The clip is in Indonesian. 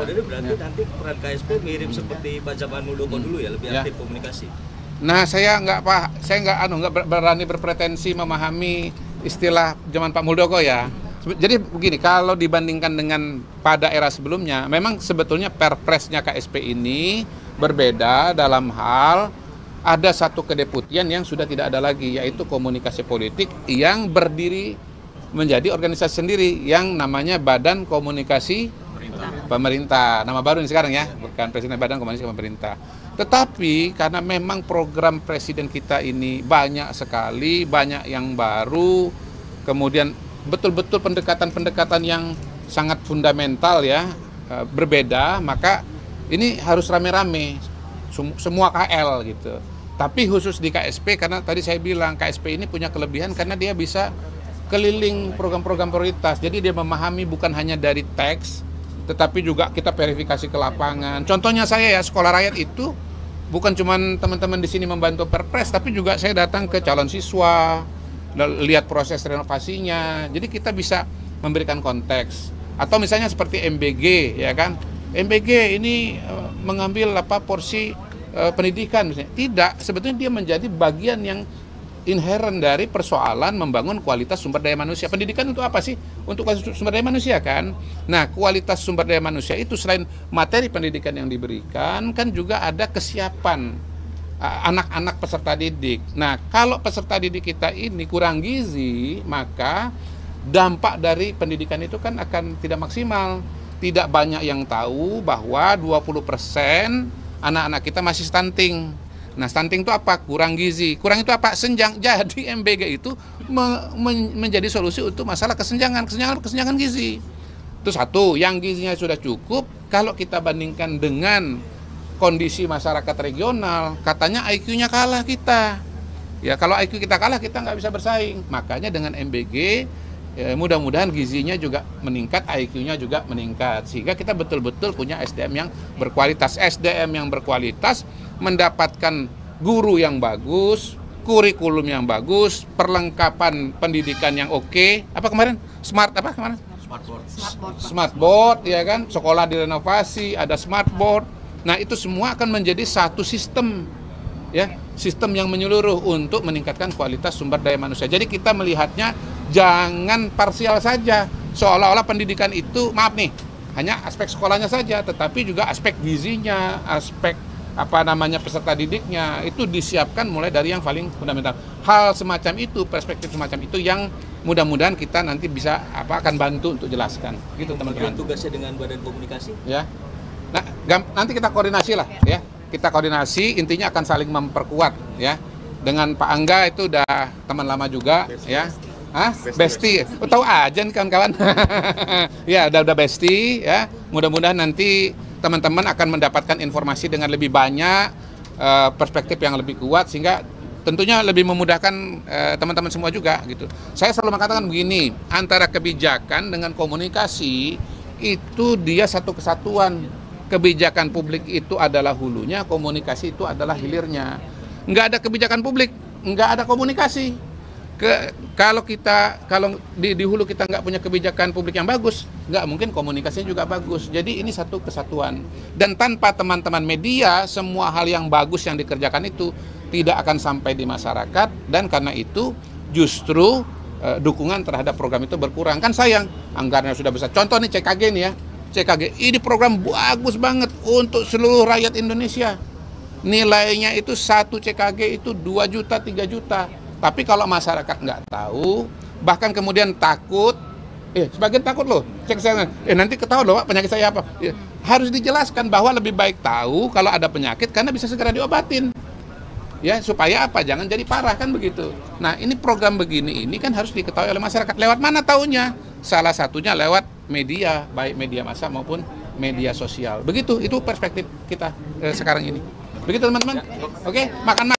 Jadi berarti nanti peran KSP mirip seperti Pak Zaman Muldoko dulu ya, lebih aktif komunikasi. Nah, saya nggak berani berpretensi memahami istilah zaman Pak Muldoko ya. Jadi begini, kalau dibandingkan dengan pada era sebelumnya, memang sebetulnya perpresnya KSP ini berbeda dalam hal ada satu kedeputian yang sudah tidak ada lagi, yaitu komunikasi politik yang berdiri menjadi organisasi sendiri yang namanya Badan Komunikasi Pemerintah. Nama baru ini sekarang ya, bukan Presiden, Badan Komunikasi Pemerintah. Tetapi karena memang program Presiden kita ini banyak sekali, banyak yang baru, kemudian betul-betul pendekatan-pendekatan yang sangat fundamental ya, berbeda, maka ini harus rame-rame semua KL gitu. Tapi khusus di KSP, karena tadi saya bilang KSP ini punya kelebihan karena dia bisa keliling program-program prioritas. Jadi dia memahami bukan hanya dari teks, tetapi juga kita verifikasi ke lapangan. Contohnya saya ya, Sekolah Rakyat itu bukan cuma teman-teman di sini membantu perpres, tapi juga saya datang ke calon siswa, lihat proses renovasinya. Jadi kita bisa memberikan konteks. Atau misalnya seperti MBG ya kan. MBG ini mengambil porsi pendidikan misalnya. Tidak, sebetulnya dia menjadi bagian yang inherent dari persoalan membangun kualitas sumber daya manusia. Pendidikan untuk apa sih? Untuk sumber daya manusia kan. Nah, kualitas sumber daya manusia itu selain materi pendidikan yang diberikan, kan juga ada kesiapan anak-anak peserta didik. Nah, kalau peserta didik kita ini kurang gizi, maka dampak dari pendidikan itu kan akan tidak maksimal. Tidak banyak yang tahu bahwa 20% anak-anak kita masih stunting. Nah, stunting itu apa? Kurang gizi. Kurang itu apa? Senjang. Jadi MBG itu menjadi solusi untuk masalah kesenjangan gizi. Itu satu, yang gizinya sudah cukup. Kalau kita bandingkan dengan kondisi masyarakat regional, katanya IQ-nya kalah kita. Ya, kalau IQ kita kalah, kita nggak bisa bersaing. Makanya dengan MBG, mudah-mudahan gizinya juga meningkat, IQ-nya juga meningkat. Sehingga kita betul-betul punya SDM yang berkualitas. SDM yang berkualitas mendapatkan guru yang bagus, kurikulum yang bagus, perlengkapan pendidikan yang oke. Apa kemarin? Smartboard, ya kan? Sekolah direnovasi, ada smartboard. Nah, itu semua akan menjadi satu sistem, ya, sistem yang menyeluruh untuk meningkatkan kualitas sumber daya manusia. Jadi kita melihatnya jangan parsial saja, seolah-olah pendidikan itu, maaf nih, hanya aspek sekolahnya saja, tetapi juga aspek gizinya, aspek peserta didiknya itu disiapkan mulai dari yang paling fundamental. Hal semacam itu, perspektif semacam itu yang mudah-mudahan kita nanti bisa akan bantu untuk jelaskan, gitu teman-teman. Tugasnya dengan Badan Komunikasi, ya. Nah, nanti kita koordinasi lah, ya. Kita koordinasi, intinya akan saling memperkuat, ya. Dengan Pak Angga itu udah teman lama juga, ya. Bestie. Tahu aja nih kawan-kawan. Ya, udah bestie, ya. Mudah-mudahan nanti teman-teman akan mendapatkan informasi dengan lebih banyak, perspektif yang lebih kuat, sehingga tentunya lebih memudahkan teman-teman semua juga gitu. Saya selalu mengatakan begini, antara kebijakan dengan komunikasi itu dia satu kesatuan. Kebijakan publik itu adalah hulunya, komunikasi itu adalah hilirnya. Nggak ada kebijakan publik, nggak ada komunikasi. Kalau di hulu kita nggak punya kebijakan publik yang bagus, nggak mungkin komunikasinya juga bagus. Jadi ini satu kesatuan. Dan tanpa teman-teman media, semua hal yang bagus yang dikerjakan itu tidak akan sampai di masyarakat. Dan karena itu justru dukungan terhadap program itu berkurang. Kan sayang, anggarannya sudah besar. Contoh nih CKG nih ya. CKG ini program bagus banget untuk seluruh rakyat Indonesia. Nilainya itu 1 CKG itu 2 juta, 3 juta. Tapi kalau masyarakat nggak tahu, bahkan kemudian takut, sebagian takut loh, cek saya, nanti ketahuan loh Pak, penyakit saya apa. Harus dijelaskan bahwa lebih baik tahu kalau ada penyakit karena bisa segera diobatin. Ya, supaya apa? Jangan jadi parah, kan begitu. Nah, ini program begini ini kan harus diketahui oleh masyarakat. Lewat mana taunya? Salah satunya lewat media, baik media massa maupun media sosial. Begitu, itu perspektif kita sekarang ini. Begitu teman-teman. Oke, makan.